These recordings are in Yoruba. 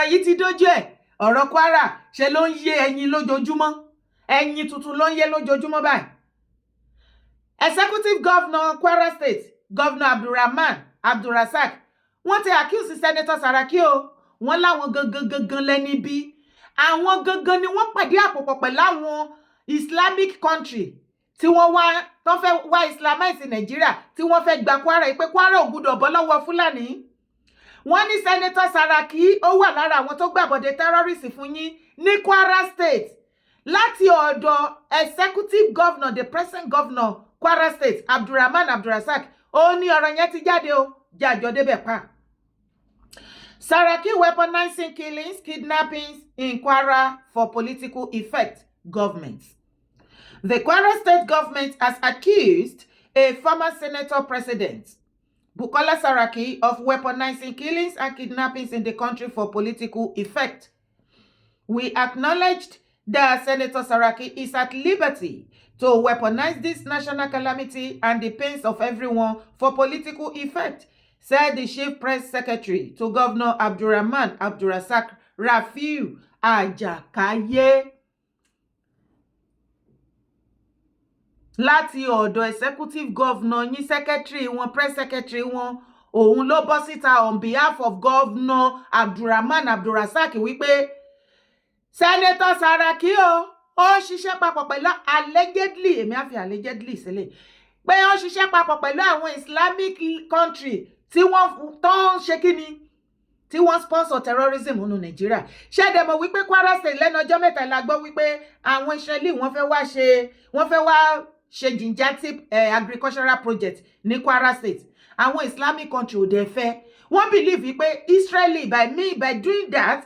ọ̀rọ̀ yìí ti dójú ẹ̀ ọ̀rọ̀ Kwara ṣe ló ń yé ẹyin lójoojúmọ́ ẹyin tuntun ló ń yé lójoojúmọ́ báyìí. Executive Governor Kwara State Governor Abdulrahman Abdulrasaq wọ́n ti accuse Senator Saraki o wọ́n láwọn gangan lẹ́ni bí àwọn gangan ni wọ́n pàdé àpòpọ̀ pẹ̀lú àwọn Islamic country tí wọ́n wá tó fẹ́ wá Islamize Nàìjíríà tí wọ́n fẹ́ gba Kwara pé Kwara ò gbúdọ̀ bọ́ lọ́wọ́ Fulani. Wọ́n ní Senator Saraki ó wà lára àwọn tó gbàbọ̀dé terrorist Funyin ní Kwara State láti ọ̀dọ̀ Executive Governor the present Governor Kwara State Abdulrahman Abdulrasaq ó ní ọ̀rọ̀ yẹn ti jáde o jájọ débẹ̀ pa. Saraki weaponizing killings, kidnappings in Kwara for political effect. Government. The Kwara State government has accused a former senator president, Bukola Saraki, of weaponizing killings and kidnappings in the country for political effect. We acknowledged that Senator Saraki is at liberty to weaponize this national calamity and the pains of everyone for political effect, said the chief press secretary to Governor Abdulrahman Abdulrasaq Rafiu Ajakaye. Láti ọ̀dọ̀ executive governor yín secretary wọn press secretary wọn òun ló bọ́ síta on behalf of Governor Abdulrahman Abdulrasaq wípé Senator Saraki ó ṣiṣẹ́ papọ̀ pẹ̀lú allegedly èmi á fi allegedly sílẹ̀ pé ó ṣiṣẹ́ papọ̀ pẹ̀lú àwọn Islamic country tí wọ́n tó ń ṣe kíni tí wọ́n sponsor terrorism nínú Nàìjíríà. Ṣé dẹ̀ mọ̀ wípé Kwara State lẹ́nu ọjọ́ mẹ́ta la gbọ́ wípé àwọn Israeli wọ́n fẹ́ wá ṣe ginjati agricultural project ní Kwara State. Àwọn Islamic country ò dẹ̀ fẹ́. Wọ́n believe wípé Israeli by doing that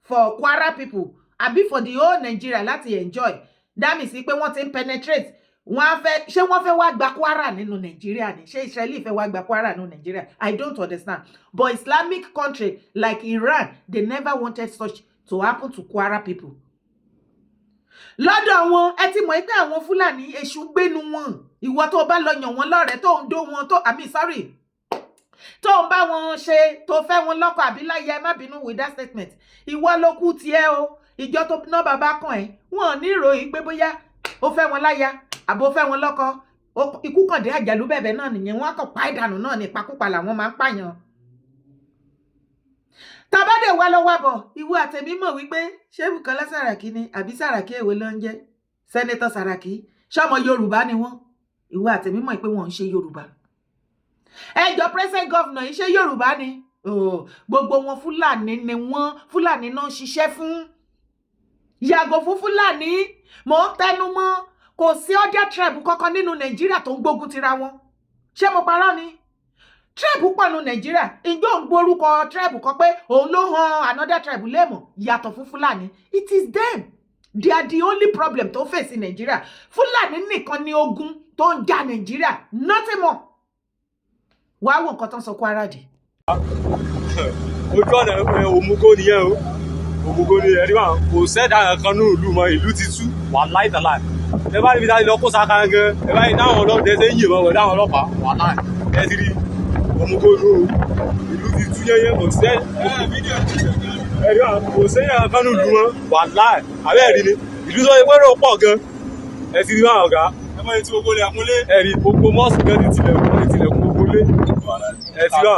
for Kwara people àbí for the whole Nigeria láti enjoy. That means pé wọ́n ti penetrate. Ṣé wọ́n fẹ́ wá gba Kwara nínú Nigeria ni? Ṣé Israeli fẹ́ wá gba Kwara nínú Nigeria? I don't understand. But Islamic country like Iran, they never wanted such to happen to Kwara people. Lọ́dọ̀ wọn ẹ ti mọ̀ pé àwọn Fulani èṣù gbénu wọn. Ìwọ tó bá lọ yàn wọ́n lọ́rẹ̀ẹ́ tó ń dó wọn tó tó ń bá wọn ṣe tó fẹ́ wọn lọ́kọ àbí láyé ẹ má bínú with that statement. Ìwọ ló kú tiẹ̀ o. Ìjọ tó ná bàbá kan ẹ̀ wọ́n ní ìròyìn pé bóyá ó fẹ́ wọn láya àbó fẹ́ wọn lọ́kọ ikú kàn dé àjálù bẹ̀bẹ̀ náà nìyẹn wọ́n kàn pa ìdànù náà ní ìpakúpa làwọn máa ń pààyàn. Tàbádé wá lọ́wọ́ bọ̀ ìwọ àtẹ̀mí mọ̀ wípé ṣé Bukola Saraki ni àbí Saraki èwe ló ń jẹ́ Senator Saraki ṣọmọ Yorùbá ni wọ́n ìwọ àtẹ̀mí mọ̀ pé wọ́n ń ṣe Yorùbá. Ẹjọ́ present governor yìí ṣe Yorùbá ni gbogbo wọn Fulani ni wọ́n Fulani náà ṣiṣẹ́ fún yàgò fún Fulani mò ń tẹnu mọ́ kò sí other tribe kankan nínú Nàìjíríà tó ń gbógun tira wọn ṣé mo parọ́ ni tribe pọ̀ nínú Nàìjíríà ìjọ ń gbórúkọ tribe kan pé òun ló hàn another tribe lémọ̀ yàtọ̀ fún Fulani. It is them, they are the only problem tó face in Nàìjíríà. Fulani nìkan ni ogun tó ń jà Nàìjíríà nothing more. Wá wo nǹkan tó ń sọ Kwara dì. Ojú ọ̀nà òmùgọ̀ nìyẹn o òmùgọ̀ ni ẹ̀rí máa kò sẹ́dá kan ní ìlú mọ́ ìlú ti tú wà láìtàláì. Ẹ bá níbi tá a lọ kó sáka gan ẹ bá yìí dáhùn ọlọ́dẹ ṣe ń yìnbọn wọ̀ dáhùn ọlọ́pàá wà láì ẹ ti rí òmùgọ̀ ní ìlú ti tú yẹ́yẹ́ kò sẹ́ ẹ̀rí máa kò sẹ́yìn kan ní ìlú mọ́ wà láì àbẹ́ ẹ̀rí ni ìlú tó yẹ pé ó pọ̀ gan ẹ ti rí máa ọ̀gá ẹ rí gbogbo mọ́ọ̀sì gan ti tilẹ̀kùn gbogbo lé ẹ ti rí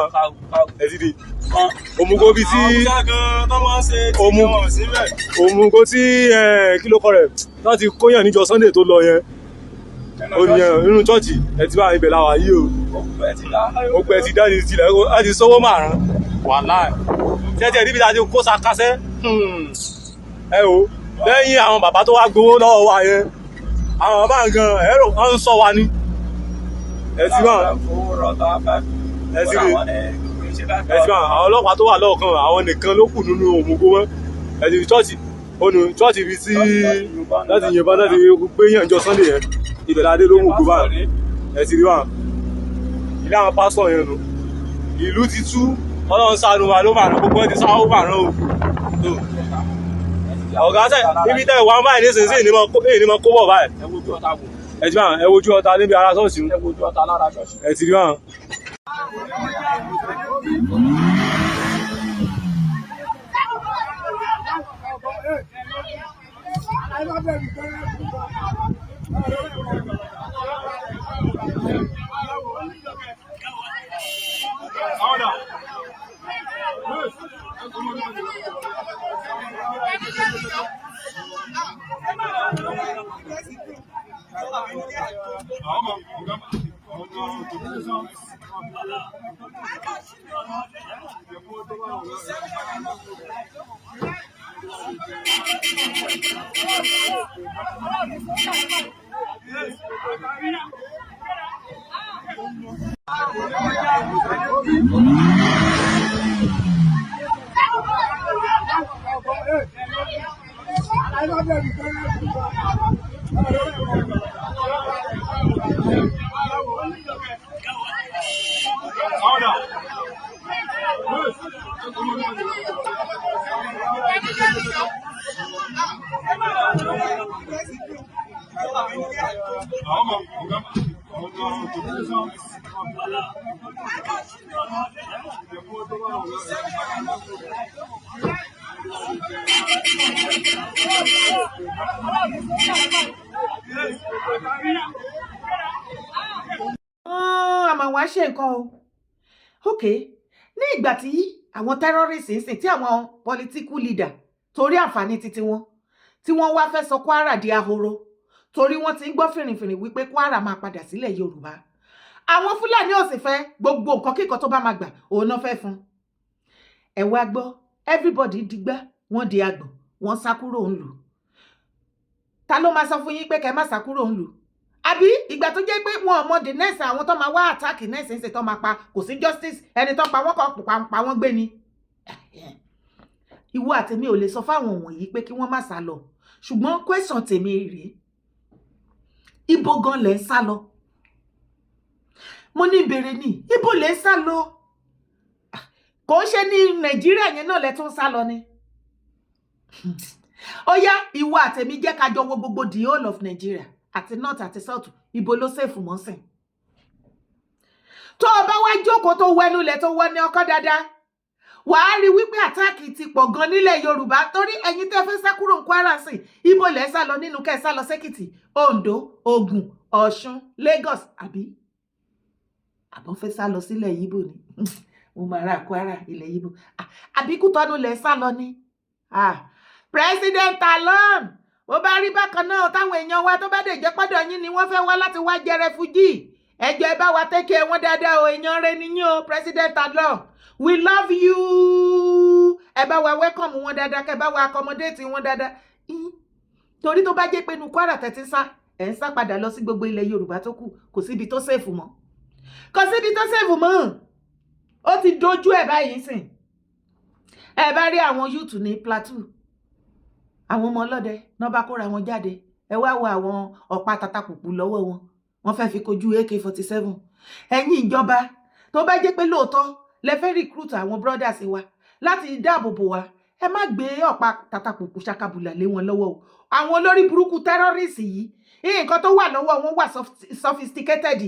ẹ ti rí òmùgọ̀ bíi tí òmùgọ̀ tí kí ló kọ rẹ̀ láti kóyàn níjọ Sunday tó lọ yẹn ó ní nínú chọ́ọ̀chì ẹ ti bá ibẹ̀ láwà yìí o ó pẹ́ ti dáàdi tilẹ̀ láti sọ́wọ́ márùn wà láì tẹ́tẹ́ níbi láti kó sakasẹ́ ẹ o lẹ́yìn àwọn bàbá tó wá gbowó lọ́wọ́ wa yẹn àwọn bàbá nǹkan ẹ̀rọ ń sọ wa ní ẹ ti bá ẹ ti rí ẹ̀sìn àwọn ọlọ́pàá tó wà lọ́ọ̀kan àwọn nìkan ló kù nínú òmùgọ̀ wọn ẹ̀sìn chọ́ọ̀chì bí sí láti yìnbọn láti gbé yàn jọ Sunday yẹn ibẹ̀ ládé ló mùgọ̀ báyìí ẹ̀sìn rí wọn ilé àwọn pásítọ̀ yẹn nù ìlú ti tú Ọlọ́run ṣàánú wa ló màrún gbogbo ti sáwọ́ màrún o ọ̀gá sẹ́ ibi tẹ́ ìwà báyìí nísinsìnyí ní mọ kó bọ̀ báyìí ẹ wojú ọta níbi ara ṣọ́ọ̀ṣì ẹ ti rí wọn. àmọ́ wàá ṣe nǹkan o. Ok, ní ìgbà tí àwọn terrorists ń sìn tí àwọn political leader torí àǹfààní títí wọn tí wọ́n wá fẹ́ sọ Kwara di ahoro torí wọ́n ti ń gbọ́ fìrìfìrì wípé Kwara máa padà sílẹ̀ Yorùbá. Àwọn Fúlàní ò sì fẹ́ gbogbo nǹkan kíkan tó bá máa gbà òun náà fẹ́ fún. Ẹ wá gbọ́, everybody digbá wọ́n di àgbọ̀n wọ́n sá kúrò ńlù. Ta ló máa sọ fún yín pé kẹ́ má sá kúrò ńlù? Àbí ìgbà tó jẹ́ pé wọn ò mọ the next àwọn tó máa wá attack next ń ṣe tó máa pa kò sí justice ẹni tó pa wọ́n kọ́ pa wọ́n gbé ni. Ìwọ àtèmi ò lè sọ fáwọn wọ̀nyí pé kí wọ́n má sá lọ, ṣùgbọ́n question tèmi rèé, ibo gan lẹ̀ ń sá lọ? Mo ní ìbéèrè ní ibo lẹ̀ ń sá lọ? Kò ṣe ní Nàìjíríà yẹn náà lẹ̀ tún sá lọ ni. Ó yá ìwọ àtèmi jẹ́ ká jọ wo gbogbo the whole of Nigeria àti north àti south, ibo ló safe mọ́ sìn. Tó o bá wá jókòó tó wẹnu lẹ̀ tó wọ ní ọkọ́ dáadáa, wàá rí wípé àtáàkì ti pọ̀ gan nílẹ̀ Yorùbá torí ẹ̀yin tẹ́ fẹ́ sá kúrò ní Kwara sí ibo lẹ̀ sá lọ nínú kẹ́ sá lọ sẹ́kìtì, Ondo, Ògùn, Ọ̀ṣun, Lagos àbí àbọ̀ fẹ́ sá lọ sílẹ̀ Yíbò ni. Mo máa ra Kwara ilẹ̀ Yíbò àbí Kútọ́nù lẹ̀ sá lọ ni. President Talon ó bá rí bákan náà táwọn èèyàn wa tó bá dé jẹ́ pọ́dọ̀ yín ni wọ́n fẹ́ wá láti wá jẹ refugee, ẹjọ́ ẹ bá wa tẹ́kẹ̀ wọn dáadáa o, èèyàn rẹ nìyí o. President Talon, we love you. Ẹ bá wa welcome wọn dáadáa, kẹ bá wa accommodate wọn dáadáa. Torí tó bá jẹ́ pé inú Kwara tẹ́tí sá ẹ̀ ń sá padà lọ sí gbogbo ilẹ̀ Yorùbá tó kù, kò síbi tó safe mọ́. Kò síbi tó safe mọ́. Ó ti dojú ẹ̀ báyìí sìn. Ẹ bá rí àwọn youth ní Plateau, àwọn ọmọ ọlọ́dẹ náà bá kóra wọn jáde, ẹ wá wo àwọn ọ̀pá tatakùkù lọ́wọ́ wọn, wọ́n fẹ́ fi kojú AK-47. Ẹ̀yin ìjọba tó bá jẹ́ pé lóòótọ́ lẹ fẹ́ recruit àwọn brothers wa láti dáàbò bò wá, ẹ má gbé ọ̀pá tatakùkù ṣakabùlà lé wọn lọ́wọ́ o. Àwọn olórí burúkú terrorists yìí nǹkan tó wà lọ́wọ́ wọn wà sophisticated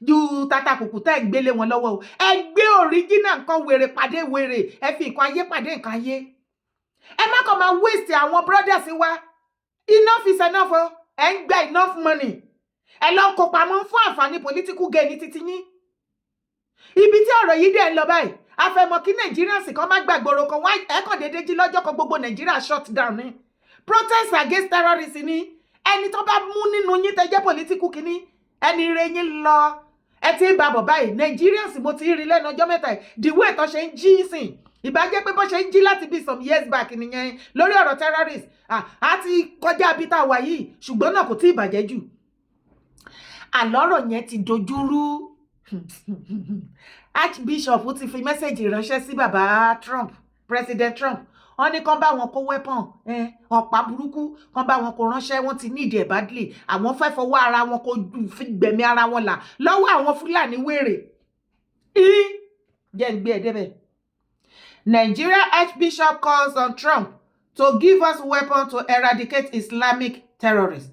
ju tatakùkù tẹ́ ń gbélé wọn lọ́wọ́ o. Ẹ gbé original nǹkan wèrè pàdé wèrè, ẹ fi nǹkan ayé pàdé nǹkan ayé. Ẹ má kàn máa waste àwọn brothers wa. Enough is enough o. Ẹ ń gba enough money. Ẹ lọ kó pamọ́ fún àǹfààní political gain títí yín. Ibi tí ọ̀rọ̀ yìí dẹ̀ ń lọ báyìí, a fẹ́ mọ̀ kí Nigerians kan má gbàgbọ́rọ̀ kan wá ẹ̀kọ́ déédéé jí lọ́jọ́ kan gbogbo Nigeria shut down ni. Protest against terrorism ni. Ẹni tó bá mú nínú yín tẹ́ jẹ́ political kìíní, ẹni rẹ̀ yín lọ. Ẹ ti ń babọ̀ báyìí. Nigerians mo ti rí lẹ́nu ọjọ́ mẹ́ta yìí. The way tó ṣe ń jí sìn. Ìbá jẹ́ pé bó ṣe ń jí láti bí some years back nìyẹn lórí ọ̀rọ̀ terrorist. A ti kọjá bí tá a wà yìí, ṣùgbọ́n náà kò tí ì bàjẹ́ jù. Àlọ́rọ̀ yẹn ti dojúrú. Archbishop ti fi mẹ́sẹ̀jì ránṣẹ́ sí bàbá Trump, President Trump. Wọ́n ní kán bá wọn kó weapon, ọ̀pá burúkú, kán bá wọn kó ránṣẹ́, wọ́n ti need ẹ̀ badly. Àwọn fẹ́ fọwọ́ ara wọn kó fi gbẹ̀mí ara wọn là lọ́wọ́ àwọn Fúlàní wèrè. Jẹ́ ń gbé ẹ̀ débẹ̀. Nigeria Archbishop calls on Trump to give us weapons to eradicate Islamic terrorists.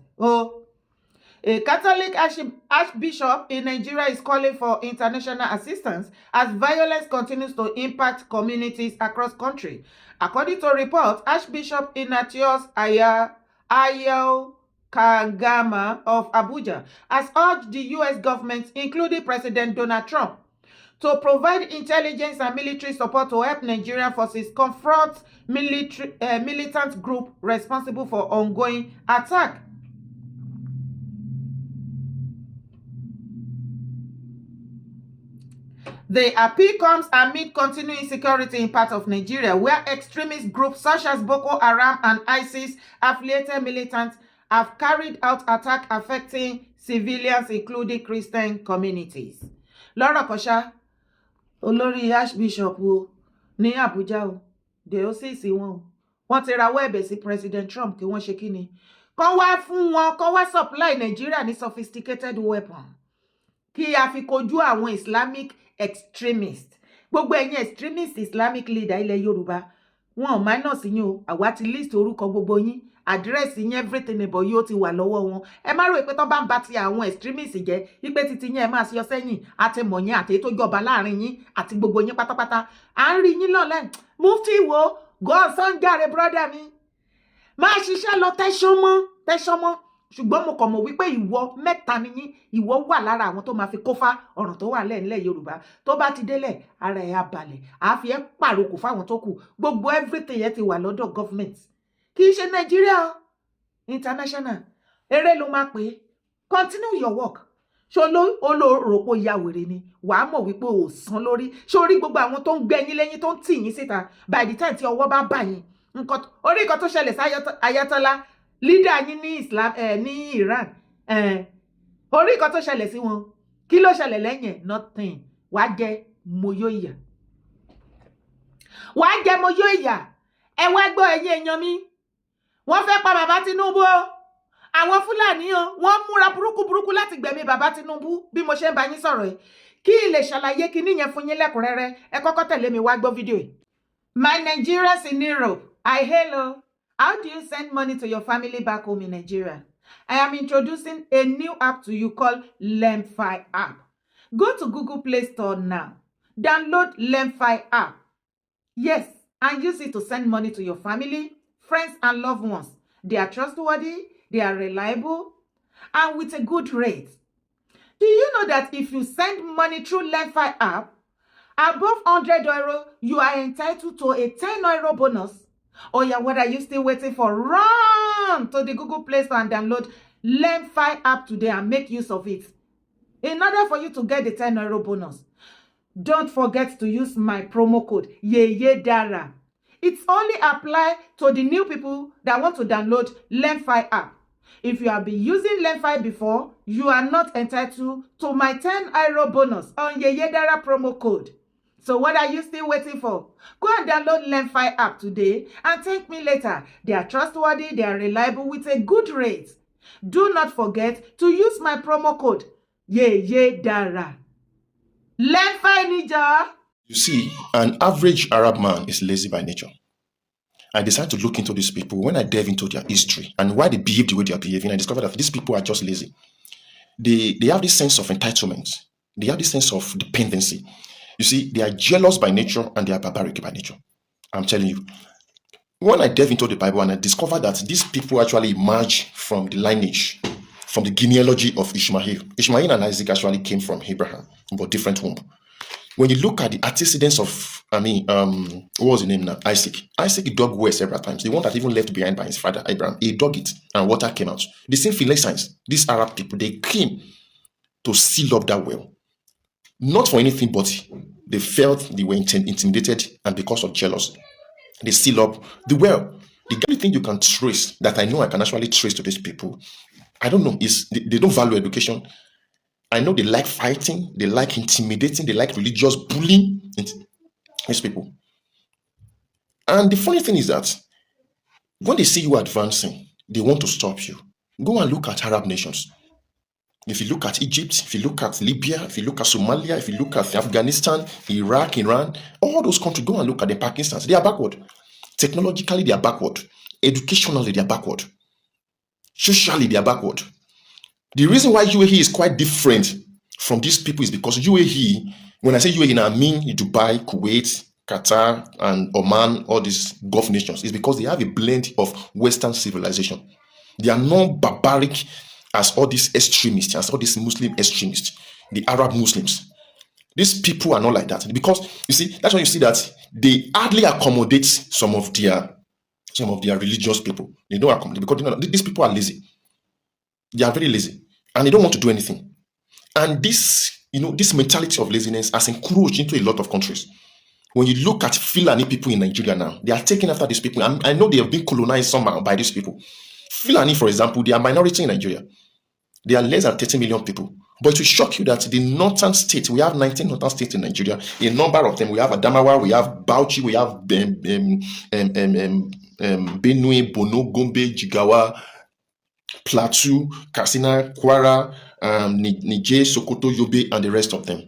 A Catholic Archbishop in Nigeria is calling for international assistance as violence continues to impact communities across country. According to reports, Archbishop Ignatius Ayel Kangama of Abuja has urged the U.S. government, including President Donald Trump, to provide intelligence and military support to help Nigerian forces confront militant group responsible for ongoing attack. The appeal comes amid continuing insecurity in parts of Nigeria, where extremist groups such as Boko Haram and ISIS-affiliated militants have carried out attacks affecting civilians, including Christian communities. Lọ́rọ̀ kan ṣá, olórí Archbishop ní Abuja diocese wọn wọ́n ti rawọ́ ẹ̀bẹ̀ sí President Trump kí wọ́n ṣe kí ni? Kán wá fún wọn, kán wá supply Nigeria ní sophisticated weapon kí a fi kojú àwọn Islamic extremists. Gbogbo ẹ̀yin extremist Islamic leader ilẹ̀ Yorùbá wọn ò minus yín o, àwa ti list orúkọ gbogbo yín, address yín, everything about yóò ti wà lọ́wọ́ wọn. Ẹ má rò pé tán bá ń bá ti àwọn extremists jẹ́ wípé títí yín ẹ máa ṣe sẹ́yìn àti mọ̀ yín àti tó jọba láàrin yín àti gbogbo yín pátápátá. À ń rí yín lọ́lẹ̀ mufti wo gọ́ọ̀sán jàre brother mi máa ṣiṣẹ́ lọ tẹ́ṣọ́mọ́ ṣùgbọ́n mo kàn mọ̀ wípé ìwọ mẹ́ta ni yín, ìwọ wà lára àwọn tó máa fi kófá ọ̀ràn tó wà lẹ́ẹ̀lẹ́ Yorùbá tó bá ti délẹ̀ ara ẹ̀ á balẹ̀ á fi ẹ́ pàrokò fáwọn tó kù. Gbogbo everything yẹn ti wà lọ́dọ̀ government, kì í ṣe Nàìjíríà international. Eré ló máa pè é, continue your work. Ṣó olóròpó ya wèrè ni wàá mọ̀ wípé ò sán lórí. Ṣó rí gbogbo àwọn tó ń gbẹ̀yìn lẹ́yìn tó ń tì yín síta by the time tí ọwọ́ bá bà yín orí nǹkan tó ṣẹlẹ̀ sí Ayatollah leader yín ní Islam ní Iran orí nǹkan tó ṣẹlẹ̀ sí wọn, kí ló ṣẹlẹ̀ lẹ́yìn? Nothing. Wàá jẹ moyó ìyà, wàá jẹ moyó ìyà. Ẹ wá gbọ́ ẹ̀yin èèyàn mi, wọ́n fẹ́ pa bàbá Tinubu o, àwọn Fúlàní o, wọ́n múra burúkú láti gbẹ̀mí bàbá Tinubu bí mo ṣe ń bá yín sọ̀rọ̀ yìí. Kí lè ṣàlàyé kíní yẹn fún yín lẹ́kùnrẹ́rẹ́, ẹ kọ́kọ́ tẹ̀lé mi wá gbọ́ fídíò yìí. My Nigerians in Europe, hello. How do you send money to your family back home in Nigeria? I am introducing a new app to you called Lemfi app. Go to Google Play Store now. Download Lemfi app. Yes, and use it to send money to your family, friends, and loved ones. They are trustworthy, they are reliable, and with a good rate. Do you know that if you send money through Lemfi app, above €100, you are entitled to a €10 bonus? Oh yeah, what are you still waiting for? Run to the Google Play Store and download Lemfi app today and make use of it. In order for you to get the €10 bonus, don't forget to use my promo code YEYEDARA. It's only apply to the new people that want to download Lemfi app. If you have been using Lemfi before, you are not entitled to my €10 bonus on YEYEDARA promo code. So what are you still waiting for? Go and download Lemfi app today and thank me later. They are trustworthy, they are reliable with a good rate. Do not forget to use my promo code YEYEDARA. Lemfi Nija. You see, an average Arab man is lazy by nature. I decided to look into these people. When I delve into their history and why they behave the way they are behaving, I discovered that these people are just lazy. They have this sense of entitlement. They have this sense of dependency. You see, they are jealous by nature and they are barbaric by nature. I'm telling you. When I delve into the Bible and I discovered that these people actually emerged from the lineage, from the genealogy of Ishmael. Ishmael and Isaac actually came from Abraham, but different womb. When you look at the antecedents of, what was the name now? Isaac. Isaac dug wells several times. The one that even left behind by his father, Abraham, he dug it and water came out. The same Philistines, these Arab people, they came to seal up that well. Not for anything, but they felt they were intimidated, and because of jealousy, they seal up the well. The only thing you can trace, that I know I can actually trace to these people, I don't know, is they don't value education. I know they like fighting, they like intimidating, they like religious bullying these people. And the funny thing is that when they see you advancing, they want to stop you. Go and look at Arab nations. If you look at Egypt, if you look at Libya, if you look at Somalia, if you look at Afghanistan, Iraq, Iran, all those countries, go and look at the Pakistans. They are backward. Technologically, they are backward. Educationally, they are backward. Socially, they are backward. The reason why UAE is quite different from these people is because UAE, when I say UAE, I mean Dubai, Kuwait, Qatar, and Oman, all these Gulf nations, is because they have a blend of Western civilization. They are not barbaric as all these extremists, as all these Muslim extremists, the Arab Muslims. These people are not like that. Because you see, that's why you see that they hardly accommodate some of their religious people. They don't accommodate because these people are lazy. They are very lazy and they don't want to do anything. And this this mentality of laziness has encroached into a lot of countries. When you look at Fulani people in Nigeria now, they are taking after these people. I know they have been colonized somehow by these people. Fulani, for example, they are minority in Nigeria. They are less than 30 million people. But it will shock you that the northern states, we have 19 northern states in Nigeria. A number of them, we have Adamawa, we have Bauchi, we have Benue, Bono, Gombe, Jigawa, Plateau, Katsina, Kwara, Niger, Sokoto, Yobe, and the rest of them.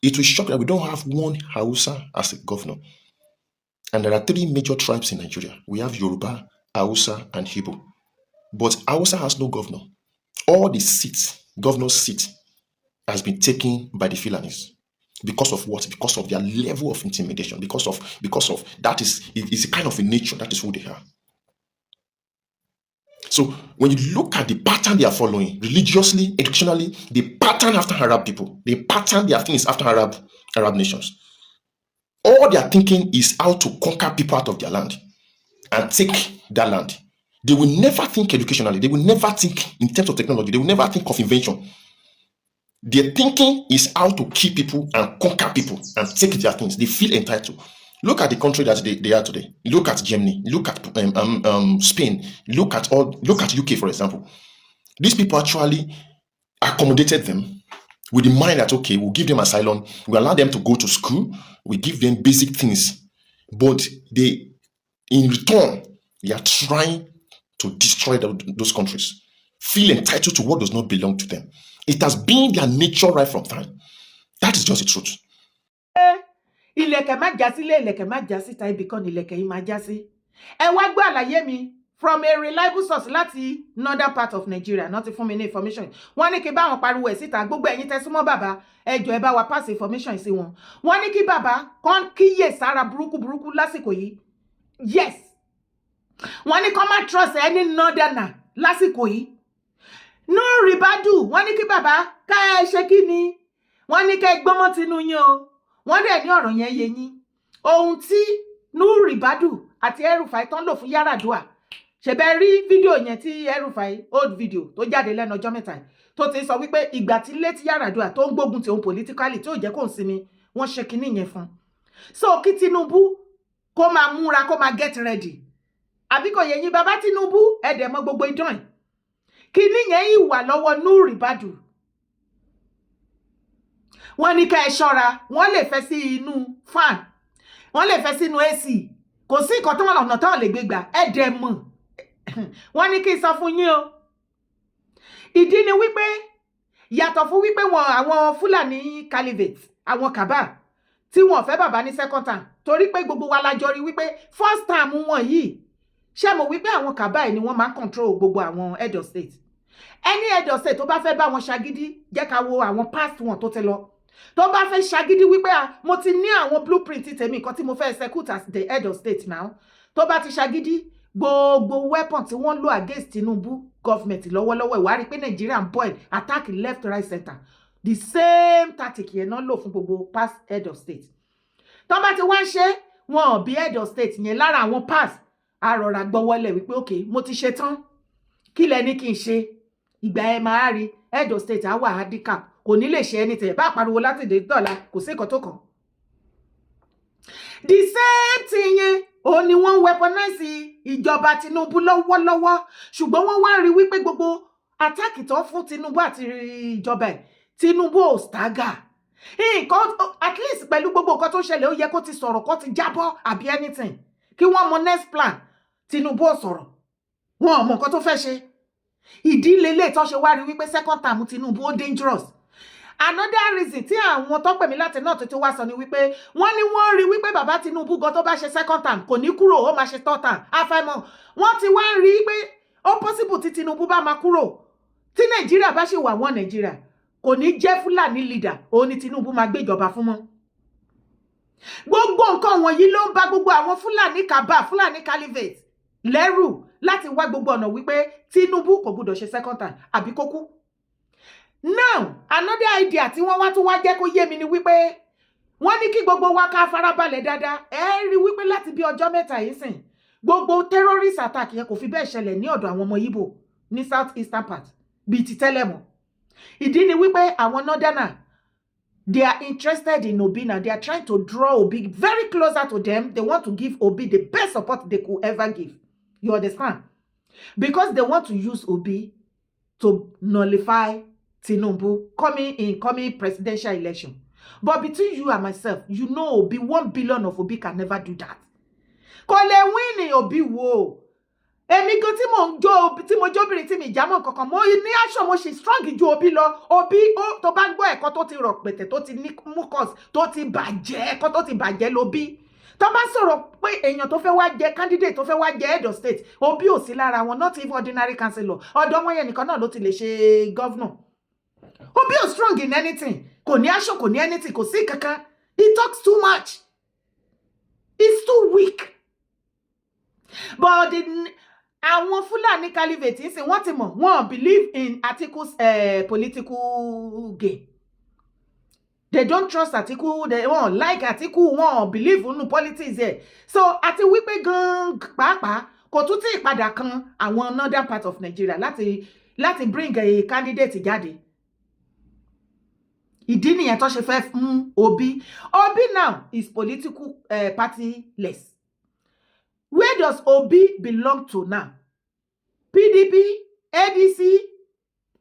It will shock that we don't have one Hausa as a governor. And there are 3 major tribes in Nigeria. We have Yoruba, Hausa, and Igbo. But Hausa has no governor. All the seats, governor seats, has been taken by the Fulanis. Because of what? Because of their level of intimidation. Because of that is a kind of a nature. That is who they are. So when you look at the pattern they are following, religiously, educationally, they pattern after Arab people. They pattern their things after Arab nations. All they are thinking is how to conquer people out of their land and take that land. They will never think educationally. They will never think in terms of technology. They will never think of invention. Their thinking is how to kill people and conquer people and take their things. They feel entitled. Look at the country that they are today. Look at Germany. Look at Spain. Look at UK, for example. These people actually accommodated them with the mind that, okay, we'll give them asylum, we'll allow them to go to school, we give them basic things. But in return, they are trying to destroy those countries. Feel entitled to what does not belong to them. It has been their nature right from time. That is just the truth. Ilẹ̀kẹ̀ má já sílé, ilẹ̀kẹ̀ má já síta, ibì kan ilẹ̀kẹ̀ yìí má já sí. Ẹ wá gbọ́ àlàyé mi from a reliable source láti northern part of Nigeria, not fún mi ní information. Wọ́n ní kí bá wọn pariwo ẹ̀ síta, gbogbo ẹ̀yin tẹ́ súnmọ́ bàbá, ẹ jọ̀ọ́ ẹ bá wa pass information sí wọn. Wọ́n ní kí bàbá kàn kíyè sára burúkú lásìkò yìí. Yes. Wọ́n ní kó má trust any northerner lásìkò yìí. No ribadu, wọ́n ní kí bàbá ká ẹ ṣe kí ni? Wọ́n ní kẹ́ gbọ́mọ́ tinú yín o. Wọ́n dẹ̀ ní ọ̀rọ̀ yẹn yé yín. Ohun tí Nuri Badu àti El-Rufai tán lò fún Yar'Adua. Ṣebẹ́ rí fídíò yẹn tí El-Rufai old video tó jáde lẹ́nu ọjọ́ mẹ́ta tó ti sọ wípé ìgbà tí létí Yar'Adua tó ń gbógun ti òun politically tí ò jẹ́ kó ń sinmi wọ́n ṣe kinní yẹn fún. So kí Tinubu kó máa múra kó máa get ready. Àbí kò yé yín bàbá Tinubu ẹ̀dẹ̀ mọ gbogbo idán ẹ̀. Kinní yẹn ìwà lọ́wọ́ Nuri Badu. Wọ́n ní ká ẹ ṣọ́ra, wọ́n lè fẹ́ sí inú fan, wọ́n lè fẹ́ sínú AC, kò sí nǹkan tó wọ́n lọ́nà tó lè gbé gbà, ẹ dẹ̀ mọ̀. Wọ́n ní kí n sọ fún yín o. Ìdí ni wípé yàtọ̀ fún wípé àwọn Fulani caliphate, àwọn Kaba tí wọ́n fẹ́ bàbá ní second time, torí pé gbogbo wa lájọ rí wípé first time wọn yìí ṣé mọ̀ wípé àwọn Kaba ni wọ́n máa control gbogbo àwọn head of state. Any head of state tó bá fẹ́ bá wọn ṣagídí, jẹ́ ká wo àwọn past wọn tó ti lọ. Tó bá fẹ́ ṣagídí wípé mo ti ní àwọn blueprint tèmi kan tí mo fẹ́ execute as the head of state now. Tó bá ti ṣagídí gbogbo weapon tí wọ́n lò against Tinubu government lọ́wọ́lọ́wọ́ ìwà rí pé Nigeria ń boil attack left right center. The same tactic yẹn náà lò fún gbogbo past head of state. Tó bá ti wá ṣe wọn bí head of state yẹn lára àwọn past arọra gbọ́wọ́lẹ̀ wípé okay mo ti ṣe tán. Kí lẹ ní kí n ṣe? Ìgbà ẹ máa rí head of state á wà handicap. Kò ní lè ṣe anything bá pariwo láti dé dọ́là kò sí nǹkan tó kàn. The same thing yẹn ó ní wọ́n weaponize ìjọba Tinubu lọ́wọ́lọ́wọ́ ṣùgbọ́n wọ́n wá rí wípé gbogbo attack tó fún Tinubu àti ìjọba ẹ̀ Tinubu ò stagger. Nǹkan at least pẹ̀lú gbogbo nǹkan tó ṣẹlẹ̀ ó yẹ kó ti sọ̀rọ̀ kó ti jábọ́ àbí anything kí wọ́n mọ next plan. Tinubu ò sọ̀rọ̀ wọn ò mọ nǹkan tó fẹ́ ṣe. Ìdílé lè tó ṣe wá rí wípé second term Tinubu ó dangerous. Another reason tí àwọn tó pè mí láti náà tó wá sọ ni wípé wọ́n rí wípé bàbá Tinubu gan tó bá ṣe second term kò ní kúrò ó máa ṣe third term àfàìmọ̀ wọ́n ti wá rí pé ó possible tí Tinubu bá máa kúrò tí Nàìjíríà bá ṣe wà wọ́n Nàìjíríà kò ní jẹ́ Fulani leader òun ni Tinubu máa gbé ìjọba fún mọ́. Gbogbo nǹkan wọ̀nyí ló ń bá gbogbo àwọn Fulani Kaba Fulani caliphate lẹ́rù láti wá gbogbo ọ̀nà wípé Tinubu kò gbọdọ̀ ṣe second term àbí kó kú. Now, another idea tí wọ́n wá tún wá jẹ́ kó yé mi ni wípé wọ́n ní kí gbogbo wa ká farabalẹ̀ dáadáa. Ẹ rí wípé láti bí ọjọ́ mẹ́ta yìí sìn gbogbo terrorist attack yẹn kò fi bẹ́ẹ̀ ṣẹlẹ̀ ní ọ̀dọ̀ àwọn ọmọ Igbo ní south eastern part bíi ti tẹ́lẹ̀ mọ́. Ìdí ni wípé àwọn northerner They are interested in Obi now. They are trying to draw Obi very closer to them. They want to give Obi the best support they could ever give. You understand? Because they want to use Obi to nullify Tinubu coming presidential election. But between you and myself, you know Obi, 1 billion of Obi can never do that. Kò lè win Obi wo. Èmi gan tí mo jóbìnrin tí mi jámọ́ kankan mo ní action mo ṣe strong ju Obi lọ. Obi ó tó bá gbọ́ ẹ̀kọ́ tó ti rọ̀ pẹ̀tẹ̀ tó ti ní mucus tó ti bàjẹ́ ẹ̀kọ́ tó ti bàjẹ́ l'Obi. Tó bá sọ̀rọ̀ pé èèyàn tó fẹ́ wá jẹ candidate tó fẹ́ wá jẹ head of state Obi ò sí lára wọn, not even ordinary councillor. Ọ̀dọ̀ wọn yẹn nìkan náà ló ti lè ṣe governor. Obi ò strong in anything. Kò ní action, kò ní anything, kò sí kankan. He talks too much. He's too weak. But àwọn Fulani caliphate ń sìn wọ́n ti mọ̀, wọ́n believe in Atiku's political game. They don't trust Atiku, they won't like Atiku, wọ́n believe in politics here. So àti wípé gan pàápàá kò tún tí ìpadà kan àwọn northern part of Nigeria láti bring a candidate jáde. Ìdí nìyẹn tó ṣe fẹ́ fún Obi. Obi now is political partyless. Where does Obi belong to now? PDP, ADC,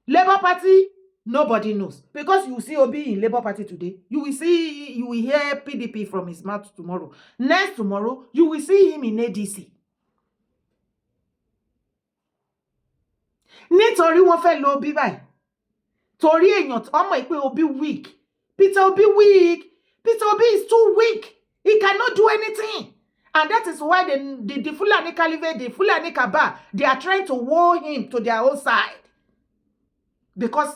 Labour Party? Nobody knows. Because you see Obi in Labour Party today. You will hear PDP from his mouth tomorrow. Next tomorrow, you will see him in ADC. Nítorí wọ́n fẹ́ lo Obi báyìí. Torí èèyàn ọmọ ìpé Obi weak. Peter Obi weak. Peter Obi is too weak. He cannot do anything. And that is why the Fulani caliphate, the Fulani Kaba, they are trying to woo him to their own side. Because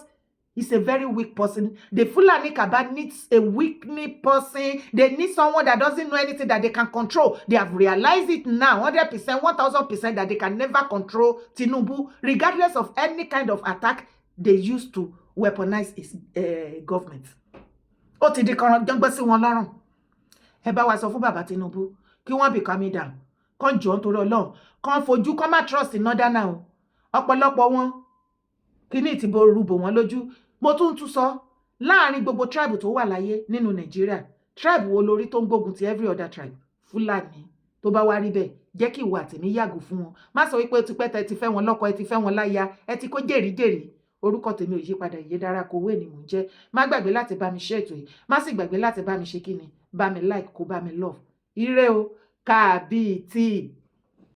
he's a very weak person. The Fulani Kaba needs a weak person. They need someone that doesn't know anything that they can control. They have realized it now, 100%, 1000%, that they can never control Tinubu, regardless of any kind of attack they used to weaponize his government. Ó ti di kan jangbe sí wọn lọ́rùn. Ẹ bá wa sọ fún bàbá Tinubu kí wọ́n be calm down. Kàn jọ nítorí Ọlọ́run. Kàn fojú kàn má trust in northern now. Ọ̀pọ̀lọpọ̀ wọn kíní ti bo rúbò wọn lójú. Mo tún sọ láàrin gbogbo tribe tó wà láyé nínú Nigeria. Tribe wo lórí tó ń gbógun ti every other tribe? Fulani. Tó bá wá rí bẹ́ẹ̀, jẹ́ kí ìwà tèmi yàgò fún wọn. Má sọ wípé ó ti pẹ́ tẹ́ ti fẹ́ wọn lọ́kọ, ẹ ti fẹ́ wọn láya, ẹ ti kó jèrí. Orúkọ tèmi ò yí padà, Ìyèdárakowé ni mò ń jẹ́. Má gbàgbé láti bá mi share ètò yìí. Má sì gbàgbé láti bá mi ṣe kíni, bá mi like, kó bá mi love. Ire o, kábíyèsí.